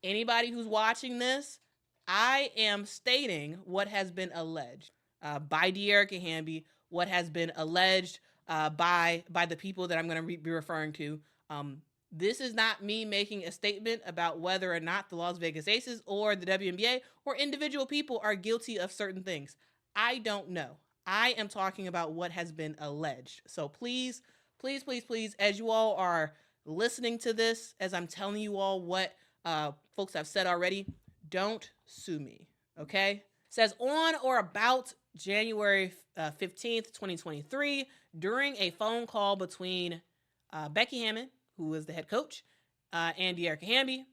anybody who's watching this, I am stating what has been alleged by Dearica Hamby, what has been alleged by the people that I'm going to be referring to. This is not me making a statement about whether or not the Las Vegas Aces or the WNBA or individual people are guilty of certain things. I don't know. I am talking about what has been alleged. So please, please, please, please, as you all are listening to this, as I'm telling you all what folks have said already, don't sue me, okay? It says on or about January 15th, 2023, during a phone call between Becky Hammon, who was the head coach, and Dearica Hamby,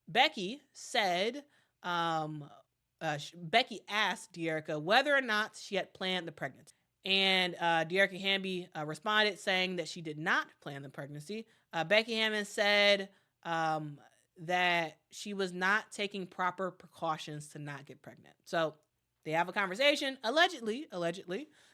Becky said, Becky asked Dearica whether or not she had planned the pregnancy. And Dearica Hamby responded saying that she did not plan the pregnancy. Becky Hammon said that she was not taking proper precautions to not get pregnant. So they have a conversation, allegedly,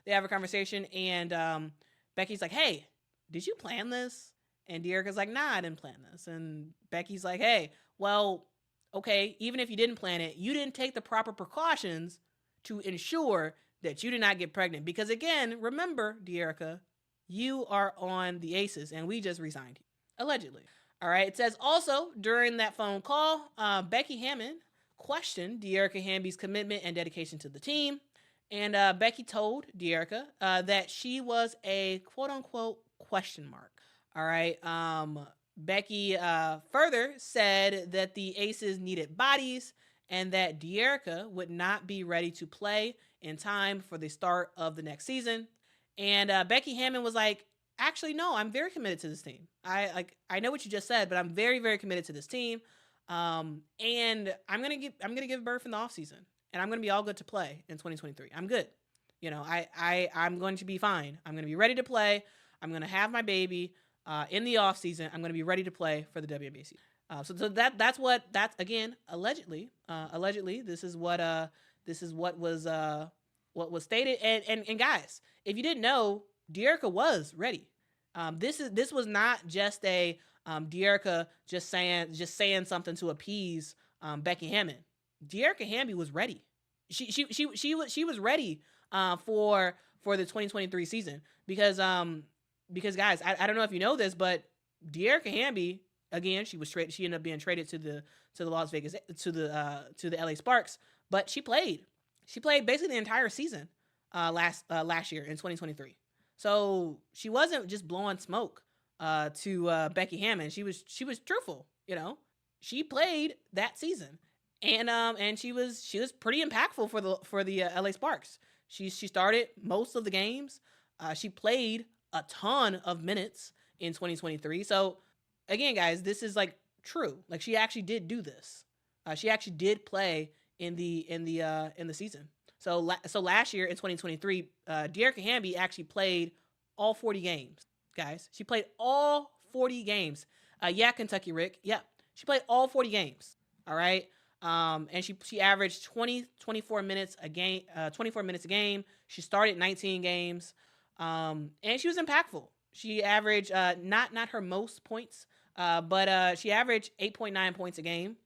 they have a conversation, and Becky's like, hey, did you plan this? And Dearica's like, nah, I didn't plan this. And Becky's like, hey, well, okay, even if you didn't plan it, you didn't take the proper precautions to ensure that you did not get pregnant. Because again, remember, Dearica, you are on the Aces, and we just resigned you, allegedly. All right, it says also during that phone call, Becky Hammon questioned Dearica Hamby's commitment and dedication to the team. And Becky told Dearica that she was a quote-unquote question mark. All right. Becky further said that the Aces needed bodies and that Dearica would not be ready to play in time for the start of the next season. And Becky Hammon was like, actually, no, I'm very committed to this team. I know what you just said, but I'm very, very committed to this team. And I'm gonna give birth in the offseason, and I'm gonna be all good to play in 2023. I'm good. You know, I'm going to be fine. I'm gonna be ready to play. I'm gonna have my baby in the offseason. I'm gonna be ready to play for the WNBA season. So that's again allegedly. This is what was stated. And guys, if you didn't know, Dearica was ready. This was not just a Dearica just saying something to appease Becky Hammon. Dearica Hamby was ready. She was ready for the 2023 season because guys, I don't know if you know this, but Dearica Hamby, again, she ended up being traded to the Las Vegas to the LA Sparks, but she played basically the entire season last year in 2023. So she wasn't just blowing smoke to Becky Hammon. She was truthful. You know, she played that season, and she was pretty impactful for the LA Sparks. She started most of the games. She played a ton of minutes in 2023. So again, guys, this is like true. Like she actually did do this. She actually did play in the season. So last year in 2023, Dearica Hamby actually played all 40 games, guys. She played all 40 games. Yeah, Kentucky Rick. Yeah, she played all 40 games. All right. And she averaged 24 minutes a game. 24 minutes a game. She started 19 games. And she was impactful. She averaged not her most points, but she averaged 8.9 points a game.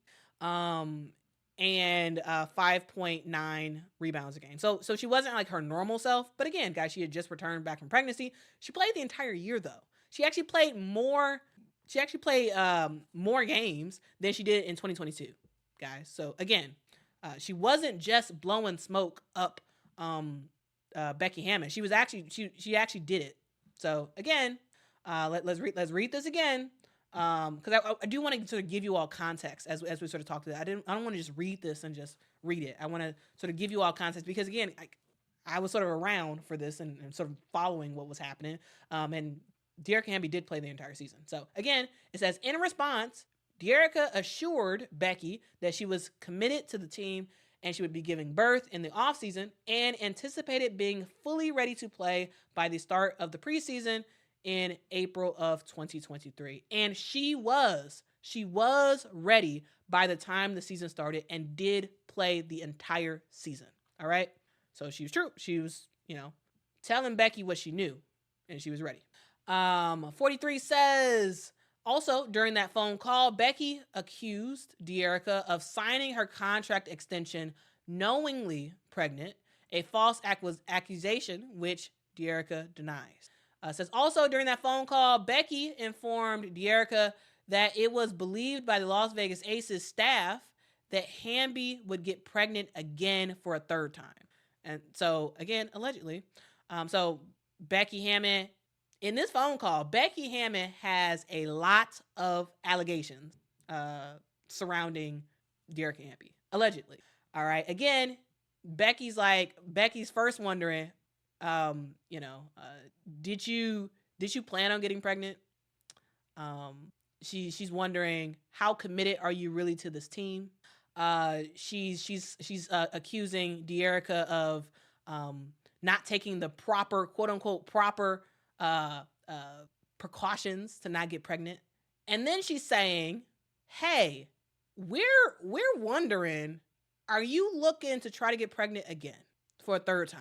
And 5.9 rebounds a game. So she wasn't like her normal self. But again, guys, she had just returned back from pregnancy. She played the entire year though. She actually played more games than she did in 2022, guys. So again, she wasn't just blowing smoke up Becky Hammon. She actually did it. So again, let's read this again. Because I do want to sort of give you all context as we sort of talk to that. I don't want to just read this and just read it. I want to sort of give you all context because again, I was sort of around for this and sort of following what was happening. And Dearica Hamby did play the entire season. So again, it says in response, Dearica assured Becky that she was committed to the team and she would be giving birth in the offseason and anticipated being fully ready to play by the start of the preseason in April of 2023. And she was ready by the time the season started and did play the entire season. All right. So she was true. She was, telling Becky what she knew and she was ready. 43 says Also, during that phone call, Becky accused Dearica of signing her contract extension knowingly pregnant, a false accusation, which Dearica denies. Says also during that phone call, Becky informed Dearica that it was believed by the Las Vegas Aces staff that Hamby would get pregnant again for a third time. And so, again, allegedly. So Becky Hammon, in this phone call, Becky Hammon has a lot of allegations surrounding Dearica Hamby, allegedly. All right. Again, Becky's first wondering, did you plan on getting pregnant? She's wondering, how committed are you really to this team? She's accusing Dearica of not taking the proper, quote unquote, proper precautions to not get pregnant. And then she's saying, hey, we're wondering, are you looking to try to get pregnant again for a third time?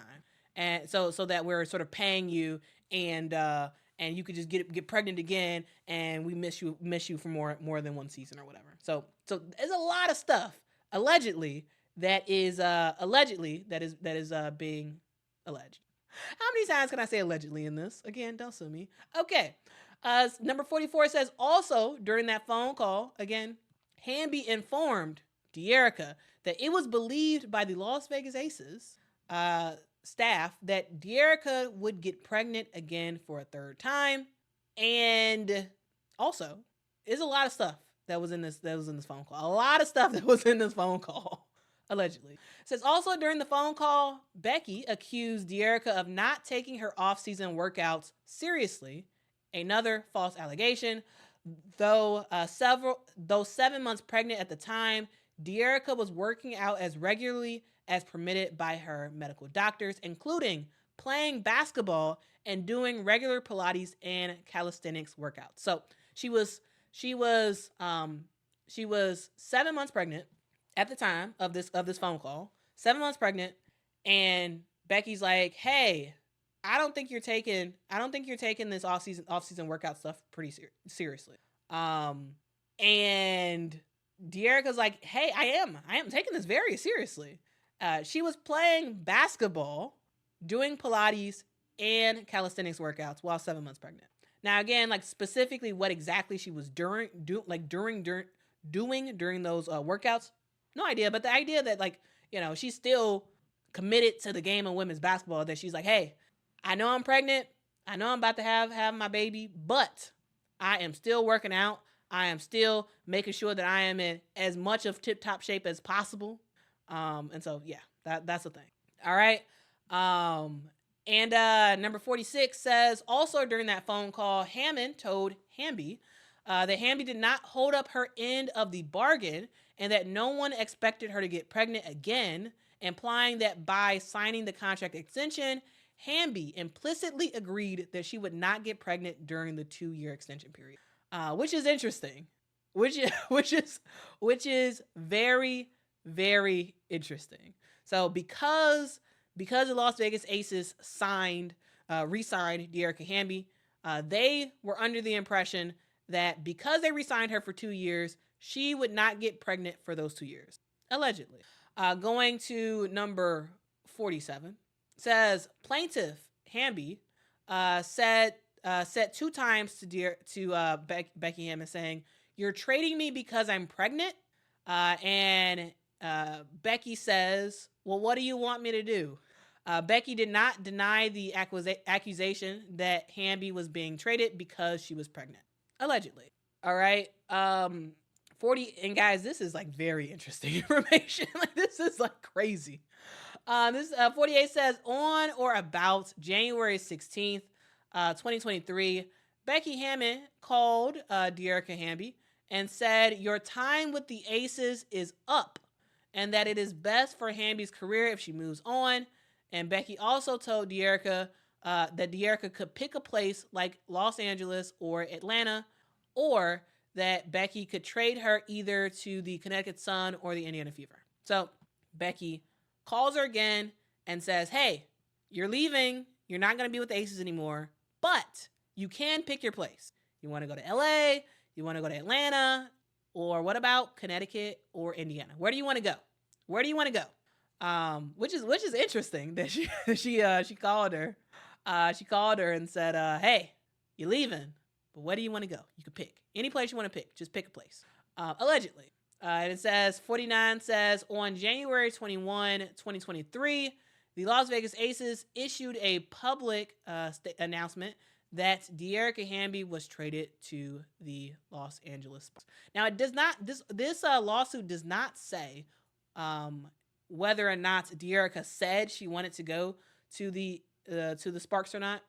And so that we're sort of paying you, and you could just get pregnant again, and we miss you for more than one season or whatever. So there's a lot of stuff allegedly that is being alleged. How many times can I say allegedly in this? Again, don't sue me. Okay. Number 44 says, also during that phone call, again, Hamby informed Dearica that it was believed by the Las Vegas Aces staff that Dearica would get pregnant again for a third time. And also, there's a lot of stuff that was in this phone call. A lot of stuff that was in this phone call, allegedly. It says also during the phone call, Becky accused Dearica of not taking her off-season workouts seriously. Another false allegation. Though 7 months pregnant at the time, Dearica was working out as regularly as permitted by her medical doctors, including playing basketball and doing regular Pilates and calisthenics workouts. So she was 7 months pregnant at the time of this phone call. 7 months pregnant, and Becky's like, "Hey, I don't think you're taking this off season workout stuff pretty seriously." And Dearica's like, "Hey, I am taking this very seriously." She was playing basketball, doing Pilates and calisthenics workouts while 7 months pregnant. Now, again, like specifically what exactly she was doing during those workouts, no idea. But the idea that she's still committed to the game of women's basketball, that she's like, hey, I know I'm pregnant, I know I'm about to have my baby, but I am still working out. I am still making sure that I am in as much of tip-top shape as possible. And so, yeah, that's the thing. All right. And number 46 says, also during that phone call, Hammon told Hamby that Hamby did not hold up her end of the bargain and that no one expected her to get pregnant again, implying that by signing the contract extension, Hamby implicitly agreed that she would not get pregnant during the 2-year extension period, which is interesting, which is very, very interesting. So because the Las Vegas Aces re-signed Dearica Hamby, they were under the impression that because they re-signed her for 2 years, she would not get pregnant for those 2 years, allegedly. Going to number 47, says plaintiff Hamby said 2 times to Becky Hammon, saying, "You're trading me because I'm pregnant," and Becky says, "Well, what do you want me to do?" Becky did not deny the accusation that Hamby was being traded because she was pregnant, allegedly. All right. 40, and guys, this is like very interesting information. Like, this is like crazy. This 48 says, on or about January 16th, 2023, Becky Hammon called Dearica Hamby and said, "Your time with the Aces is up, and that it is best for Hamby's career if she moves on." And Becky also told Dearica that Dearica could pick a place like Los Angeles or Atlanta, or that Becky could trade her either to the Connecticut Sun or the Indiana Fever. So Becky calls her again and says, "Hey, you're leaving. You're not going to be with the Aces anymore, but you can pick your place. You want to go to LA, You want to go to Atlanta? Or what about Connecticut or Indiana? Where do you want to go? Where do you want to go? Which is interesting that she called her. She called her and said, "Hey, you're leaving, but where do you want to go? You can pick any place you want to pick. Just pick a place." Allegedly, and it says 49 says on January 21, 2023, the Las Vegas Aces issued a public announcement that Dearica Hamby was traded to the Los Angeles Sparks. Now, it does not. This lawsuit does not say whether or not Dearica said she wanted to go to the Sparks or not.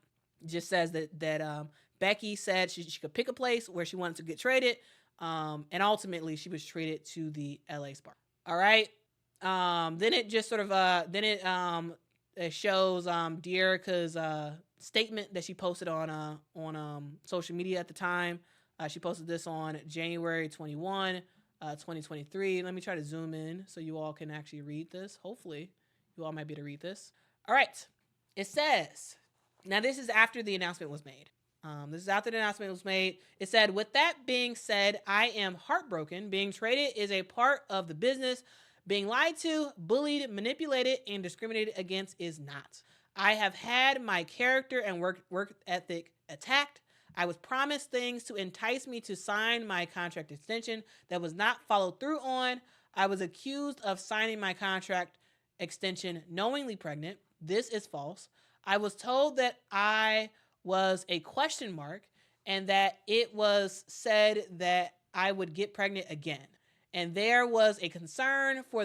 It just says that Becky said she could pick a place where she wanted to get traded, and ultimately she was traded to the LA Sparks. All right. Then it just sort of it shows Dearica's statement that she posted on social media at the time. She posted this on January 21, 2023. Let me try to zoom in so you all can actually read this. Hopefully, you all might be able to read this. All right. It says, now this is after the announcement was made. It said, with that being said, I am heartbroken. Being traded is a part of the business. Being lied to, bullied, manipulated, and discriminated against is not. I have had my character and work ethic attacked. I was promised things to entice me to sign my contract extension that was not followed through on. I was accused of signing my contract extension knowingly pregnant. This is false. I was told that I was a question mark and that it was said that I would get pregnant again. And there was a concern for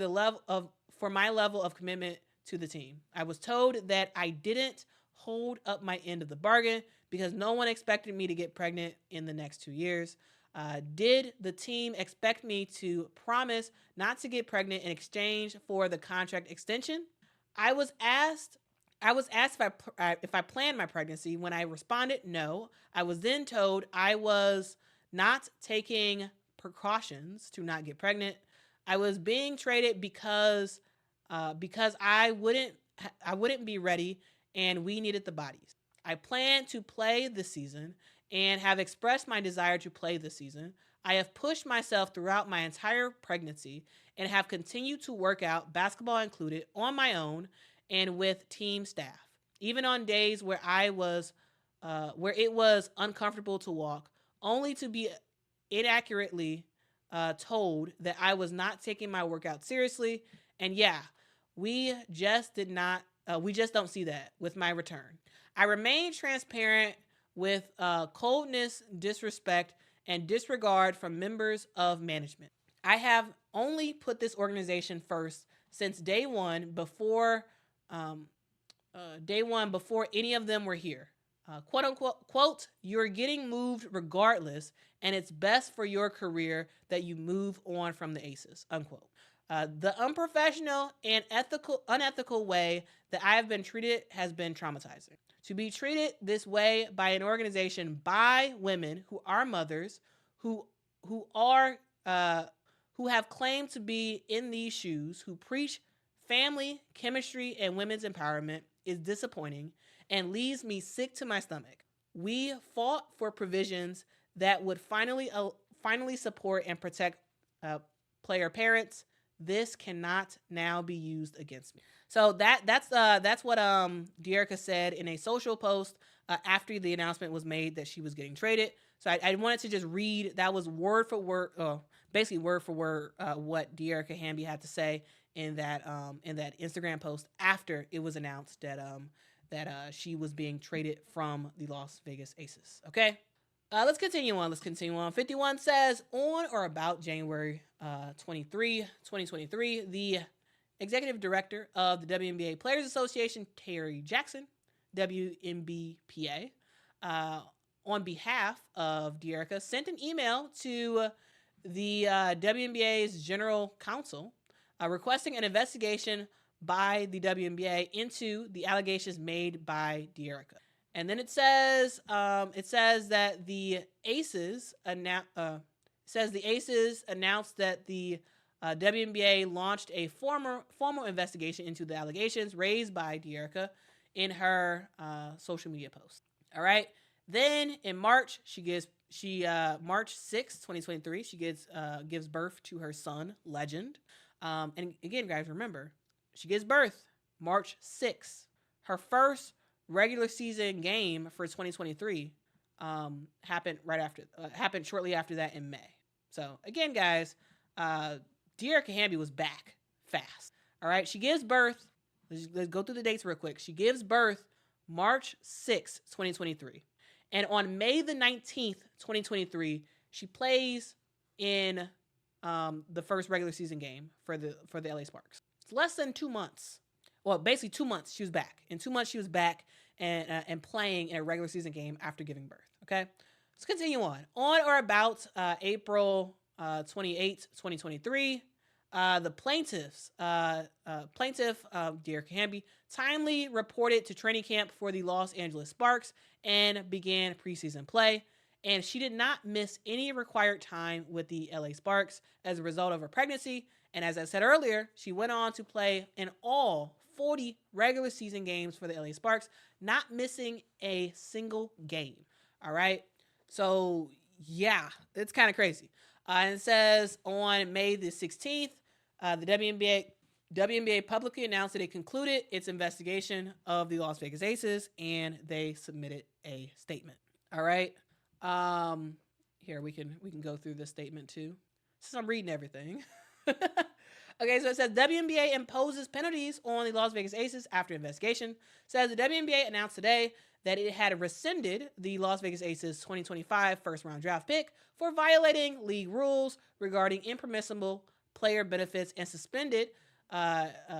my level of commitment to the team. I was told that I didn't hold up my end of the bargain because no one expected me to get pregnant in the next 2 years. Did the team expect me to promise not to get pregnant in exchange for the contract extension? I was asked if I planned my pregnancy. When I responded no, I was then told I was not taking precautions to not get pregnant. I was being traded because I wouldn't be ready and we needed the bodies. I plan to play this season and have expressed my desire to play this season. I have pushed myself throughout my entire pregnancy and have continued to work out, basketball included, on my own and with team staff, even on days where it was uncomfortable to walk, only to be inaccurately told that I was not taking my workout seriously. And yeah, we just don't see that with my return. I remain transparent with coldness, disrespect, and disregard from members of management. I have only put this organization first since day one before any of them were here. Quote unquote, quote, you're getting moved regardless, and it's best for your career that you move on from the Aces, unquote. The unprofessional and unethical way that I have been treated has been traumatizing. To be treated this way by an organization by women who are mothers, who have claimed to be in these shoes, who preach family, chemistry, and women's empowerment is disappointing and leaves me sick to my stomach. We fought for provisions that would finally support and protect player parents. This cannot now be used against me. So that's what Dearica said in a social post after the announcement was made that she was getting traded. So I wanted to just read, that was word for word what Dearica Hamby had to say in that Instagram post after it was announced that she was being traded from the Las Vegas Aces. Okay. Let's continue on. 51 says, on or about January 23, 2023, the executive director of the WNBA Players Association, Terry Jackson, WNBPA, on behalf of Dearica, sent an email to the WNBA's general counsel requesting an investigation by the WNBA into the allegations made by Dearica. And then it says that the Aces announced that the WNBA launched a formal investigation into the allegations raised by Dearica in her social media post. All right. Then in March, she March 6th, 2023, she gives birth to her son, Legend. And again, guys, remember, she gives birth March 6th. Her first regular season game for 2023 happened shortly after that in May. So again, guys, Dearica Hamby was back fast. All right, she gives birth. Let's go through the dates real quick. She gives birth March 6th, 2023. And on May the 19th, 2023, she plays in the first regular season game for the LA Sparks. It's less than 2 months. Well, basically 2 months she was back. In 2 months she was back and playing in a regular season game after giving birth. Okay, let's continue on. On or about April 28th, 2023, the plaintiff, Dearica Hamby, timely reported to training camp for the Los Angeles Sparks and began preseason play. And she did not miss any required time with the LA Sparks as a result of her pregnancy. And as I said earlier, she went on to play in all 40 regular season games for the LA Sparks, not missing a single game. All right. So, yeah, it's kind of crazy. And it says on May the 16th, the WNBA publicly announced that it concluded its investigation of the Las Vegas Aces, and they submitted a statement. All right. Here we can go through this statement too, since I'm reading everything. Okay, so it says WNBA imposes penalties on the Las Vegas Aces after investigation. It says the WNBA announced today that it had rescinded the Las Vegas Aces 2025 first-round draft pick for violating league rules regarding impermissible player benefits and suspended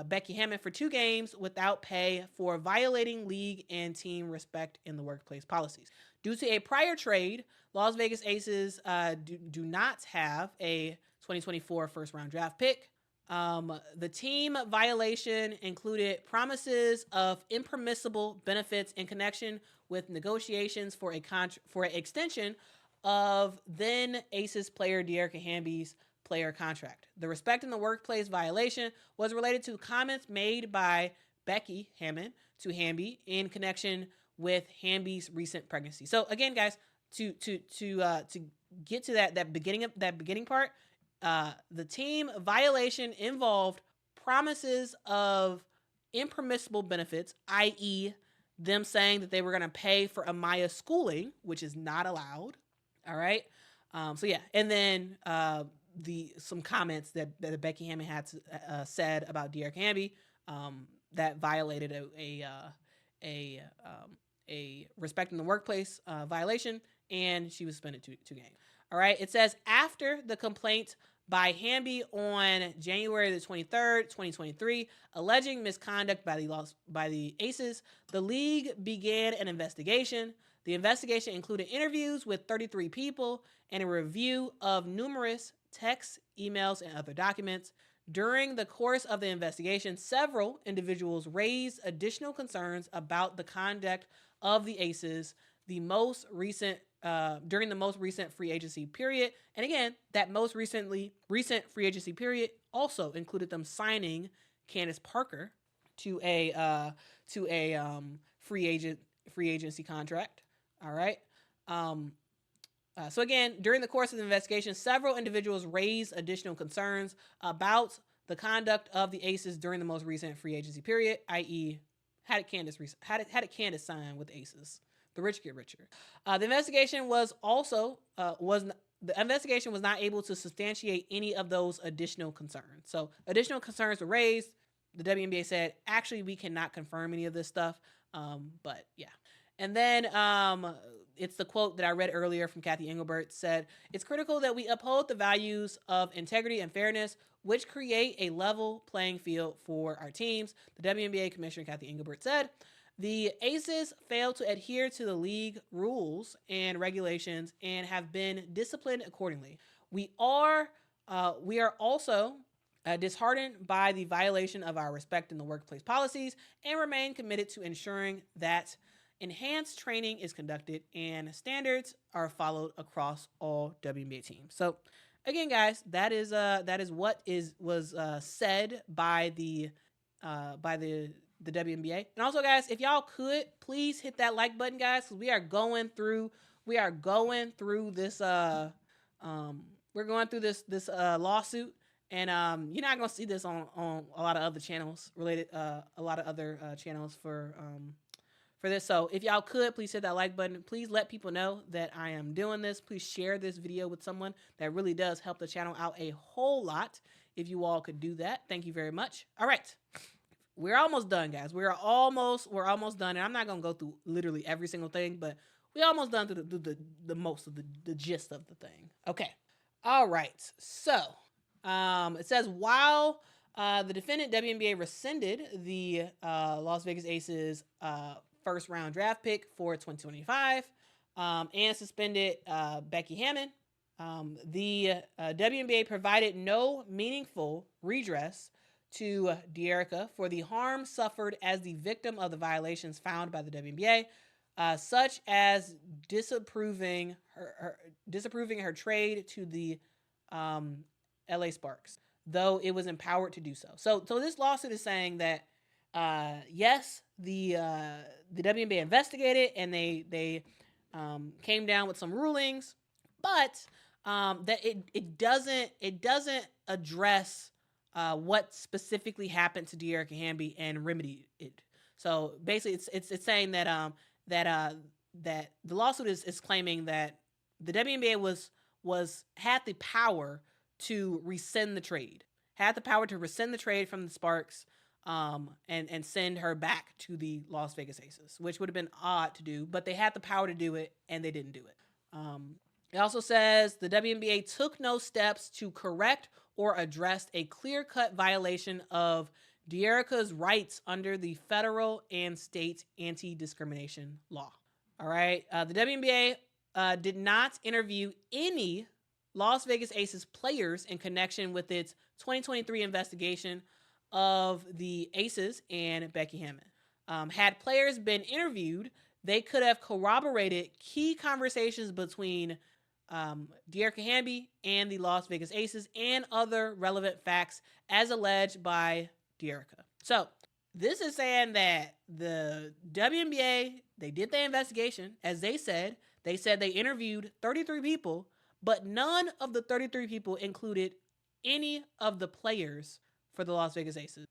Becky Hammon for 2 games without pay for violating league and team respect in the workplace policies. Due to a prior trade, Las Vegas Aces do not have a 2024 first-round draft pick. The team violation included promises of impermissible benefits in connection with negotiations for an extension of then Aces player Dearica Hamby's player contract. The respect in the workplace violation was related to comments made by Becky Hammon to Hamby in connection with Hamby's recent pregnancy. So again, guys, to get to that beginning part. The team violation involved promises of impermissible benefits, i.e., them saying that they were going to pay for Amaya's schooling, which is not allowed. All right. So yeah, and then some comments that Becky Hammon had said about Dearica Hamby that violated a respect in the workplace violation, and she was suspended 2 games. All right. It says after the complaint by Hamby on January the 23rd, 2023, alleging misconduct by the Aces, the league began an investigation. The investigation included interviews with 33 people and a review of numerous texts, emails, and other documents. During the course of the investigation, several individuals raised additional concerns about the conduct of the Aces, during the most recent free agency period. And again, that most recent free agency period also included them signing Candace Parker to a free agency contract. All right. So again, during the course of the investigation, several individuals raised additional concerns about the conduct of the Aces during the most recent free agency period, i.e., how did Candace sign with the Aces? The rich get richer. The investigation was not able to substantiate any of those additional concerns. So additional concerns were raised. The WNBA said, actually, we cannot confirm any of this stuff. But yeah. And then it's the quote that I read earlier from Kathy Engelbert said, "It's critical that we uphold the values of integrity and fairness, which create a level playing field for our teams." The WNBA Commissioner Kathy Engelbert said, "The Aces failed to adhere to the league rules and regulations and have been disciplined accordingly. We are also disheartened by the violation of our respect in the workplace policies and remain committed to ensuring that enhanced training is conducted and standards are followed across all WNBA teams." So again, guys, that is what was said by the WNBA. And also, guys, if y'all could please hit that like button, guys, because we are going through we are going through this lawsuit, and you're not gonna see this on a lot of other channels related, a lot of other channels for this. So if y'all could, please hit that like button. Please let people know that I am doing this. Please share this video with someone. That really does help the channel out a whole lot. If you all could do that, thank you very much. All right. We're almost done, guys. We're almost done. And I'm not going to go through literally every single thing, but we're almost done through the most of the gist of the thing. Okay. All right. So it says, while the defendant WNBA rescinded the Las Vegas Aces first round draft pick for 2025 and suspended Becky Hammon, the WNBA provided no meaningful redress to Dearica for the harm suffered as the victim of the violations found by the WNBA, such as disapproving her trade to the LA Sparks, though it was empowered to do so. So this lawsuit is saying that yes, the WNBA investigated and they came down with some rulings, but that it doesn't address what specifically happened to Dearica Hamby and remedy it. So basically, it's saying that that the lawsuit is claiming that the WNBA had the power to rescind the trade, from the Sparks, and send her back to the Las Vegas Aces, which would have been odd to do, but they had the power to do it and they didn't do it. It also says the WNBA took no steps to correct or address a clear-cut violation of Dearica's rights under the federal and state anti-discrimination law. All right. The WNBA did not interview any Las Vegas Aces players in connection with its 2023 investigation of the Aces and Becky Hammon. Had players been interviewed, they could have corroborated key conversations between Dearica Hamby and the Las Vegas Aces and other relevant facts as alleged by Dearica. So this is saying that the WNBA, they did their investigation. As they said they interviewed 33 people, but none of the 33 people included any of the players for the Las Vegas Aces,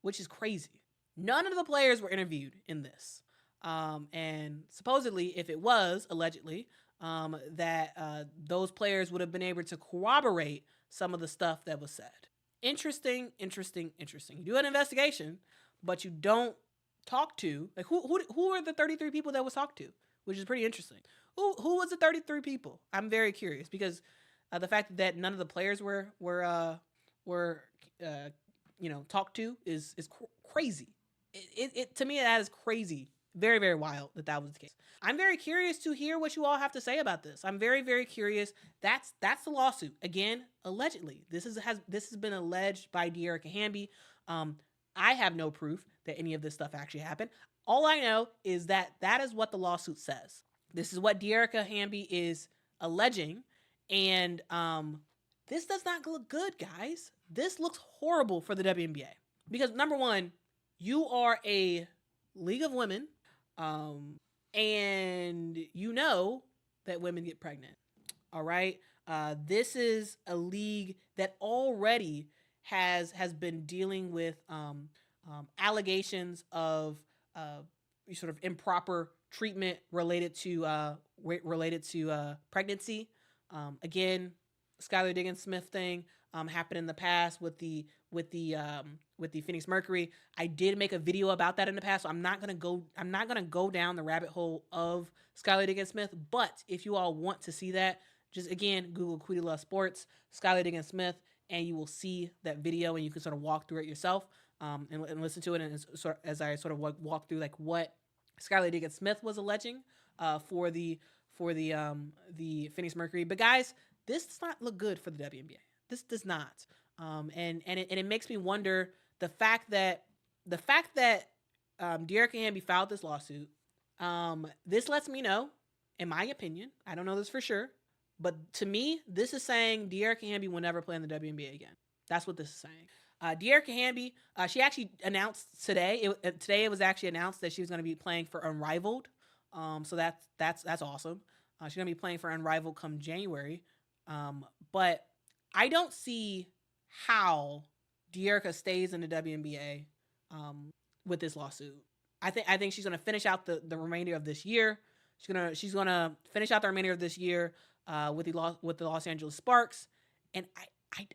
which is crazy. None of the players were interviewed in this. And supposedly, if it was, allegedly, that those players would have been able to corroborate some of the stuff that was said. Interesting. You do an investigation, but you don't talk to, like, who are the 33 people that was talked to, which is pretty interesting. Who was the 33 people? I'm very curious, because the fact that none of the players were talked to is crazy. It to me, that is crazy. Very, very wild that was the case. I'm very curious to hear what you all have to say about this. I'm very, very curious. That's the lawsuit. Again, allegedly. This has been alleged by Dearica Hamby. I have no proof that any of this stuff actually happened. All I know is that is what the lawsuit says. This is what Dearica Hamby is alleging, and this does not look good, guys. This looks horrible for the WNBA, because number one, you are a league of women, and you know that women get pregnant. All right. This is a league that already has been dealing with allegations of sort of improper treatment related to pregnancy. Again, Skylar Diggins-Smith thing happened in the past with the Phoenix Mercury. I did make a video about that in the past, so I'm not gonna go down the rabbit hole of Skylar Diggins-Smith. But if you all want to see that, just again Google Quita Loves Sports, Skylar Diggins-Smith, and you will see that video, and you can sort of walk through it yourself, and listen to it, and as I sort of walk through like what Skylar Diggins-Smith was alleging for the Phoenix Mercury. But guys, this does not look good for the WNBA. This does not. And it makes me wonder, the fact that Dearica Hamby filed this lawsuit. This lets me know, in my opinion, I don't know this for sure, but to me, this is saying Dearica Hamby will never play in the WNBA again. That's what this is saying. Dearica Hamby, she actually announced today. Today it was actually announced that she was going to be playing for Unrivaled. So that's awesome. She's going to be playing for Unrivaled come January. But I don't see how Dearica stays in the WNBA with this lawsuit. I think she's going to finish out the remainder of this year. She's gonna finish out the remainder of this year with the Los Angeles Sparks, and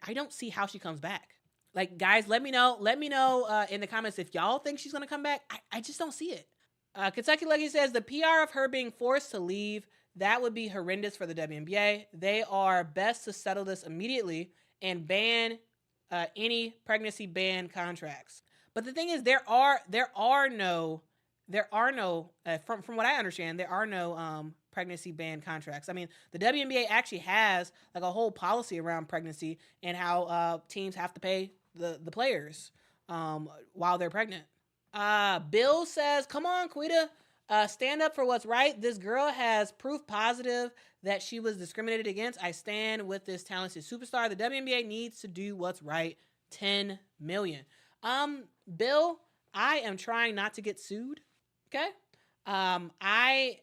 I don't see how she comes back. Like, guys, let me know in the comments if y'all think she's gonna come back. I just don't see it. Kentucky Lucky says the PR of her being forced to leave, that would be horrendous for the WNBA. They are best to settle this immediately and ban any pregnancy ban contracts. But the thing is, there are no from what I understand, there are no pregnancy ban contracts. I mean, the WNBA actually has like a whole policy around pregnancy and how teams have to pay the players while they're pregnant. Bill says, come on, Quita, stand up for what's right. This girl has proof positive that she was discriminated against. I stand with this talented superstar. The WNBA needs to do what's right. 10 million. Bill, I am trying not to get sued. Okay. I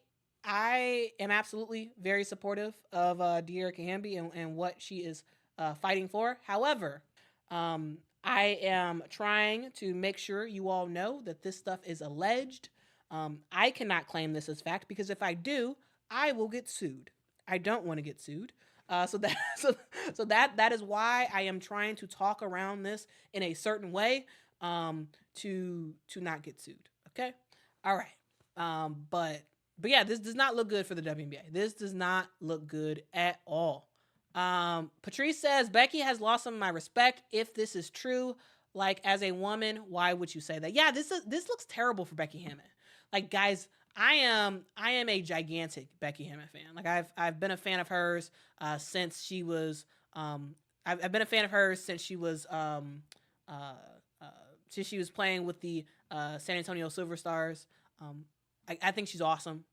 am absolutely very supportive of Dearica Hamby and what she is fighting for. However, I am trying to make sure you all know that this stuff is alleged. I cannot claim this as fact because if I do, I will get sued. I don't want to get sued. So that is why I am trying to talk around this in a certain way to not get sued. Okay. All right. But yeah, this does not look good for the WNBA. This does not look good at all. Patrice says, Becky has lost some of my respect. If this is true, like as a woman, why would you say that? Yeah, this looks terrible for Becky Hammon. Like, guys, I am a gigantic Becky Hammon fan. Like I've been a fan of hers since she was I've been a fan of hers since she was playing with the San Antonio Silver Stars. I think she's awesome.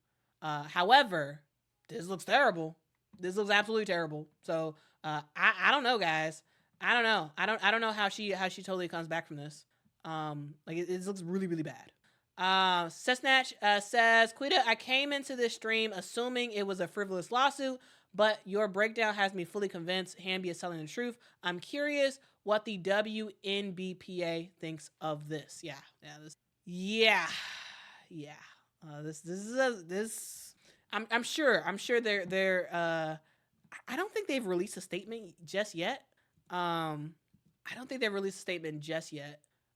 However, this looks terrible. This looks absolutely terrible. So I don't know, guys. I don't know. I don't know how she totally comes back from this. It looks really, really bad. Sesnatch says, Quita, I came into this stream assuming it was a frivolous lawsuit, but your breakdown has me fully convinced Hamby is telling the truth. I'm curious what the WNBPA thinks of this. I'm sure they're I don't think they've released a statement just yet.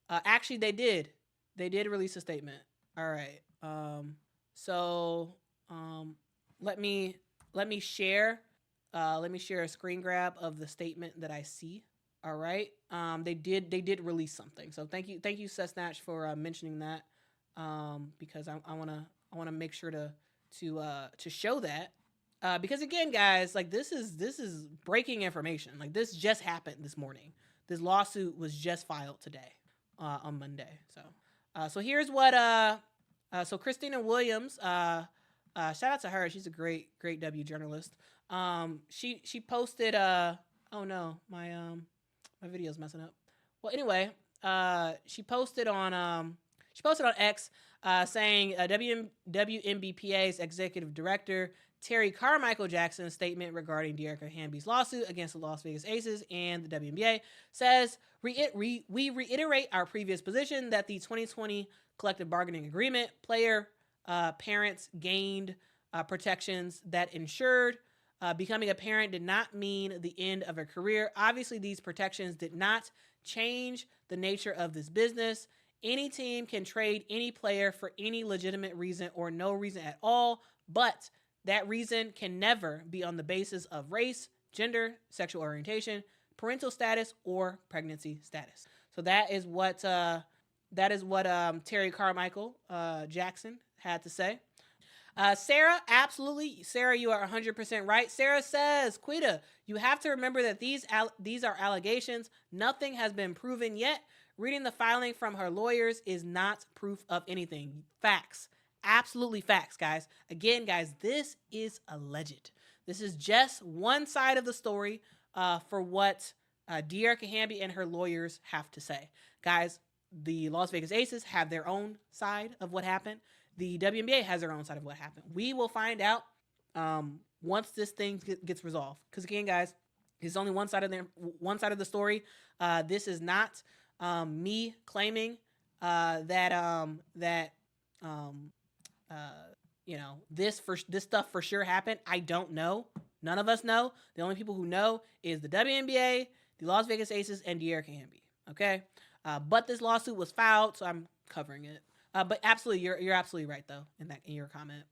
Actually, they did. They did release a statement. All right. Let me share a screen grab of the statement that I see. All right. They did release something. So thank you, Sesnatch, for mentioning that. Because I wanna make sure to show that. Because again, guys, like this is breaking information. Like this just happened this morning. This lawsuit was just filed today, on Monday. So here's what so Christina Williams, shout out to her. She's a great W journalist. She posted oh no, my video's messing up. Well, anyway, she posted on X saying WNBPA's executive director Terry Carmichael Jackson's statement regarding Dearica Hamby's lawsuit against the Las Vegas Aces and the WNBA says, we reiterate our previous position that the 2020 collective bargaining agreement player parents gained protections that ensured becoming a parent did not mean the end of a career. Obviously, these protections did not change the nature of this business. Any team can trade any player for any legitimate reason or no reason at all, but that reason can never be on the basis of race, gender, sexual orientation, parental status, or pregnancy status. So that is what Terry Carmichael Jackson had to say. Sarah, absolutely. Sarah, you are 100% right. Sarah says, Quita, you have to remember that these are allegations. Nothing has been proven yet. Reading the filing from her lawyers is not proof of anything. Facts. Absolutely facts, guys. Again, guys, this is alleged. This is just one side of the story for what Dearica Hamby and her lawyers have to say. Guys, the Las Vegas Aces have their own side of what happened. The WNBA has their own side of what happened. We will find out once this thing gets resolved. Because again, guys, it's only one side of the story. This is not me claiming that this stuff for sure happened. I don't know. None of us know. The only people who know is the WNBA, the Las Vegas Aces, and De'Erica Hamby. Okay, but this lawsuit was filed, so I'm covering it. But absolutely, you're absolutely right though in your comment.